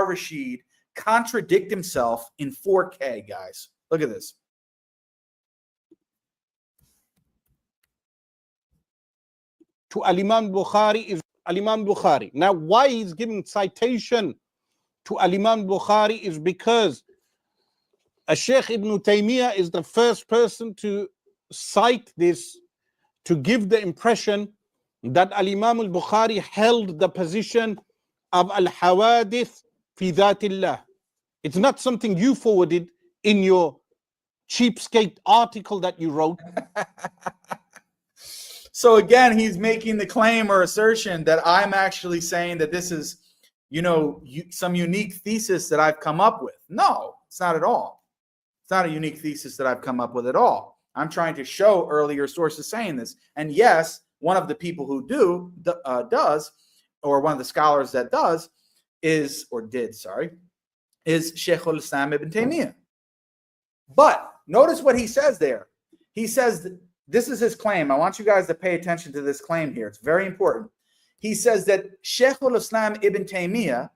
Rashid contradict himself in 4K, guys. Look at this. To Al-Imam Bukhari is Al-Imam Bukhari. Now, why he's giving citation to Al-Imam Bukhari is because Shaykh Ibn Taymiyyah is the first person to cite this, to give the impression that Al-Imam al-Bukhari held the position of al-hawadith fi dhatillah. It's not something you forwarded in your cheapskate article that you wrote. So again, he's making the claim or assertion that I'm actually saying that this is, some unique thesis that I've come up with. No, it's not at all. It's not a unique thesis that I've come up with at all. I'm trying to show earlier sources saying this. And yes, one of the people who does, or one of the scholars that does, is Shaykh al-Islam ibn Taymiyyah. But notice what he says there. He says, this is his claim. I want you guys to pay attention to this claim here. It's very important. He says that Shaykh al-Islam ibn Taymiyyah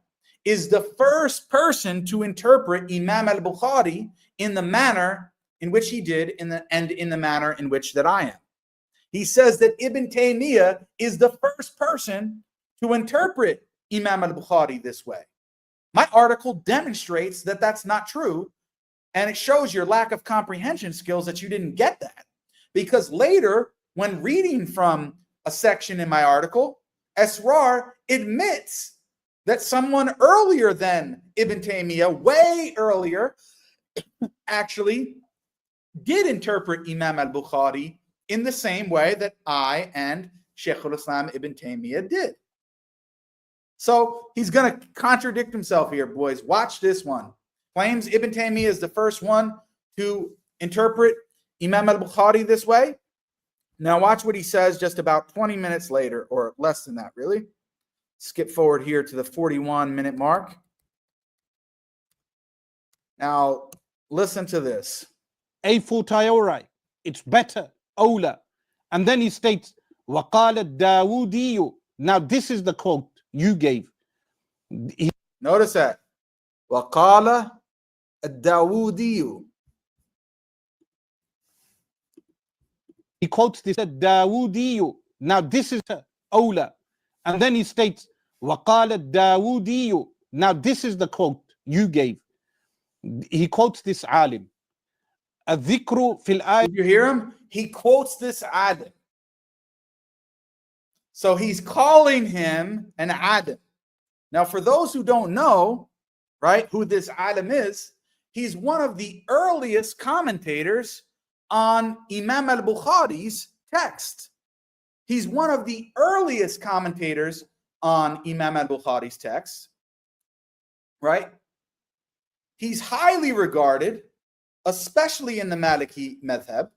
is the first person to interpret Imam al-Bukhari in the manner in which he did, in the manner in which that I am. He says that Ibn Taymiyyah is the first person to interpret Imam al-Bukhari this way. My article demonstrates that that's not true, and it shows your lack of comprehension skills that you didn't get that. Because later, when reading from a section in my article, Asrar admits that someone earlier than Ibn Taymiyyah, way earlier, actually did interpret Imam al-Bukhari in the same way that I and Shaykh al-Islam ibn Taymiyyah did. So he's going to contradict himself here, boys. Watch this one. Claims Ibn Taymiyyah is the first one to interpret Imam al-Bukhari this way. Now watch what he says just about 20 minutes later, or less than that, really. Skip forward here to the 41-minute mark. Now, listen to this. A fortiori, it's better, awla. And then he states, وَقَالَ الدَّاوُودِيُّ. Now this is the quote you gave. Notice that. وَقَالَ الدَّاوُودِيُّ. He quotes this, الدَّاوُودِيُّ. Now this is awla. And then he states, وَقَالَ الدَّاوُودِيُّ. Now this is the quote you gave. He quotes this alim. الذكر في الآية. Did you hear him? He quotes this alim. So he's calling him an alim. Now, for those who don't know, right, who this alim is, he's one of the earliest commentators on Imam al-Bukhari's text. He's one of the earliest commentators on Imam al-Bukhari's text, right? He's highly regarded, especially in the Maliki madhab,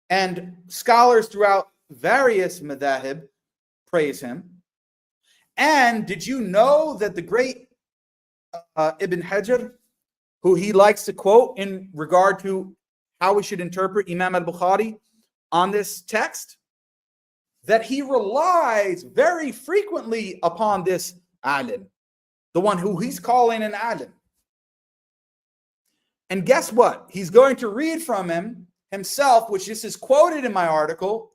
and scholars throughout various madhahib praise him. And did you know that the great Ibn Hajar, who he likes to quote in regard to how we should interpret Imam al-Bukhari on this text, that he relies very frequently upon this alim, the one who he's calling an alim. And guess what? He's going to read from him himself, which this is quoted in my article,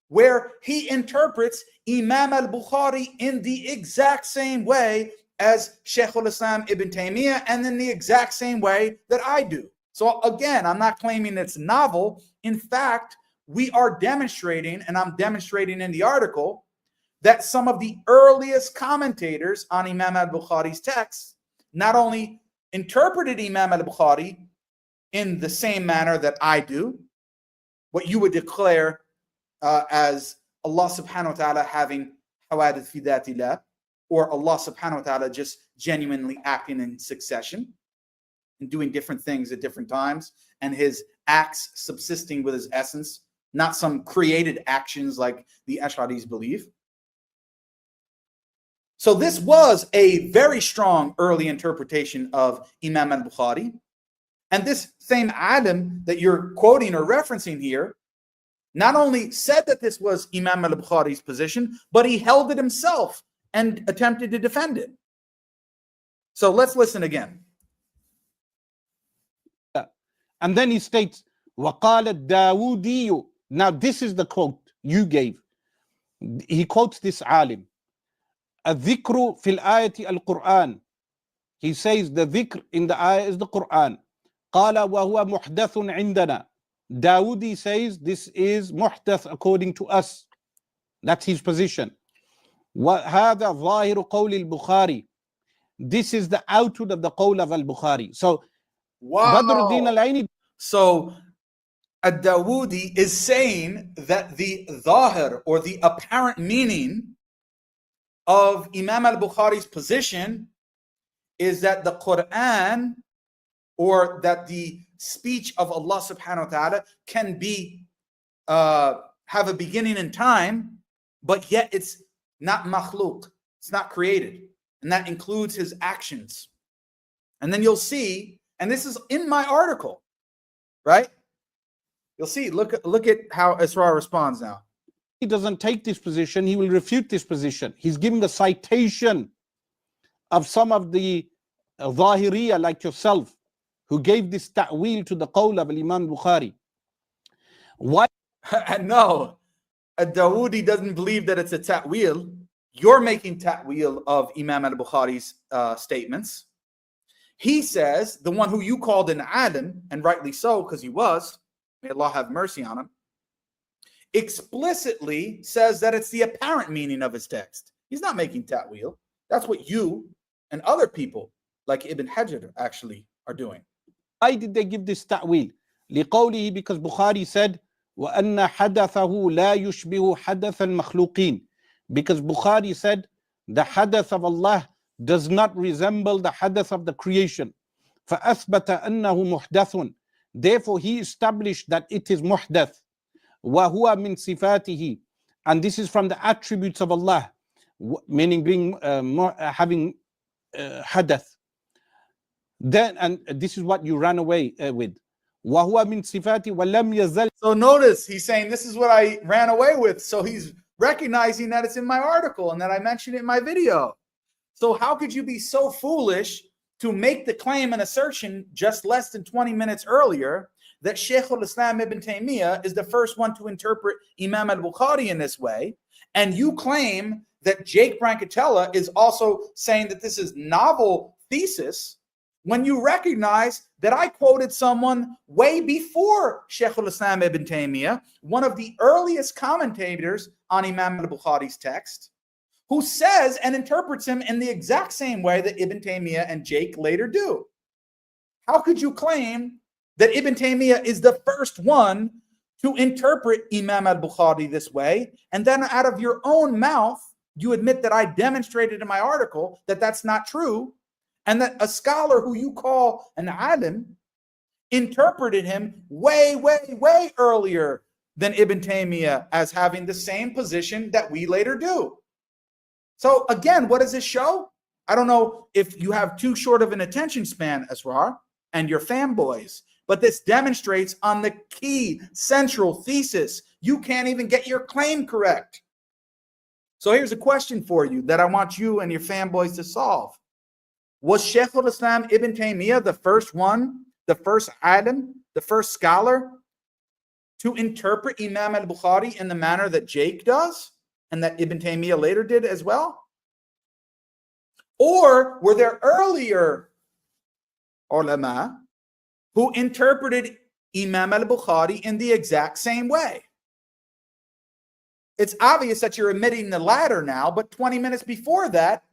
where he interprets Imam al-Bukhari in the exact same way as Shaykh al-Islam ibn Taymiyyah, and in the exact same way that I do. So again, I'm not claiming it's novel. In fact, we are demonstrating, and I'm demonstrating in the article, that some of the earliest commentators on Imam al-Bukhari's text not only interpreted Imam al-Bukhari in the same manner that I do, what you would declare as Allah subhanahu wa ta'ala having hawadith fi dhatillah, or Allah subhanahu wa ta'ala just genuinely acting in succession and doing different things at different times, and his acts subsisting with his essence, not some created actions like the Ash'aris believe. So this was a very strong early interpretation of Imam al-Bukhari. And this same alim that you're quoting or referencing here not only said that this was Imam al-Bukhari's position, but he held it himself and attempted to defend it. So let's listen again. And then he states, وَقَالَ الدَّاوُودِيُّ. Now this is the quote you gave. He quotes this alim. الذِّكْرُ فِي الْآيَةِ الْقُرْآنِ. He says the dhikr in the ayah is the Quran. قَالَ وَهُوَ مُحْدَثٌ عِنْدَنَا. Dawoodi says this is muhdath according to us. That's his position. وَهَذَا ظَاهِرُ قَوْلِ الْبُخَارِ. This is the outward of the qawl of al-Bukhari. So Badruddin al-Aini. So Ad-Dawoodi is saying that the zahir, or the apparent meaning of Imam al-Bukhari's position is that the Quran, or that the speech of Allah subhanahu wa ta'ala can be have a beginning in time, but yet it's not makhluq, it's not created, and that includes his actions. And then you'll see, and this is in my article, right? You'll see, look at how Asrar responds now. He doesn't take this position, he will refute this position. He's giving a citation of some of the Zahiriya like yourself who gave this ta'wil to the qawl of Imam Bukhari. Why? No, Ad-Dawoodi doesn't believe that it's a ta'wil. You're making ta'wil of Imam al-Bukhari's statements. He says, the one who you called an alim, and rightly so, because he was, may Allah have mercy on him, explicitly says that it's the apparent meaning of his text. He's not making ta'wil. That's what you and other people like Ibn Hajar actually are doing. Why did they give this ta'wil? لِقَوْلِهِ, because Bukhari said, وَأَنَّ حَدَثَهُ لَا يُشْبِهُ حَدَثَ الْمَخْلُوقِينَ. Because Bukhari said, the hadath of Allah does not resemble the hadath of the creation. فَأَثْبَتَ أَنَّهُ مُحْدَثٌ. Therefore, he established that it is muhdath. وَهُوَ مِنْ صِفَاتِهِ. And this is from the attributes of Allah, meaning being having hadath. Then, and this is what you ran away with. وَهُوَ مِنْ صِفَاتِهِ وَلَمْ يَزَلْ. So notice he's saying this is what I ran away with. So he's recognizing that it's in my article and that I mentioned it in my video. So how could you be so foolish to make the claim and assertion just less than 20 minutes earlier that Shaykh al-Islam ibn Taymiyyah is the first one to interpret Imam al-Bukhari in this way, and you claim that JBrancatella is also saying that this is novel thesis, when you recognize that I quoted someone way before Shaykh al-Islam ibn Taymiyyah, one of the earliest commentators on Imam al-Bukhari's text, who says and interprets him in the exact same way that Ibn Taymiyyah and Jake later do. How could you claim that Ibn Taymiyyah is the first one to interpret Imam al-Bukhari this way, and then out of your own mouth, you admit that I demonstrated in my article that that's not true, and that a scholar who you call an alim interpreted him way, way, way earlier than Ibn Taymiyyah as having the same position that we later do. So again, what does this show? I don't know if you have too short of an attention span, Asrar, and your fanboys, but this demonstrates on the key central thesis. You can't even get your claim correct. So here's a question for you that I want you and your fanboys to solve. Was Shaykh al-Islam ibn Taymiyyah the first one, the first alim, the first scholar to interpret Imam al-Bukhari in the manner that Jake does and that Ibn Taymiyyah later did as well? Or were there earlier ulama who interpreted Imam al-Bukhari in the exact same way? It's obvious that you're admitting the latter now, but 20 minutes before that,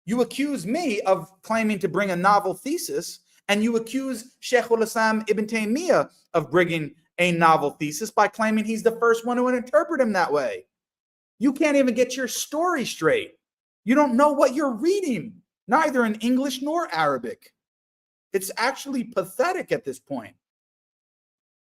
you accuse me of claiming to bring a novel thesis, and you accuse Shaykh al-Islam ibn Taymiyyah of bringing a novel thesis by claiming he's the first one to interpret him that way. You can't even get your story straight. You don't know what you're reading, neither in English nor Arabic. It's actually pathetic at this point.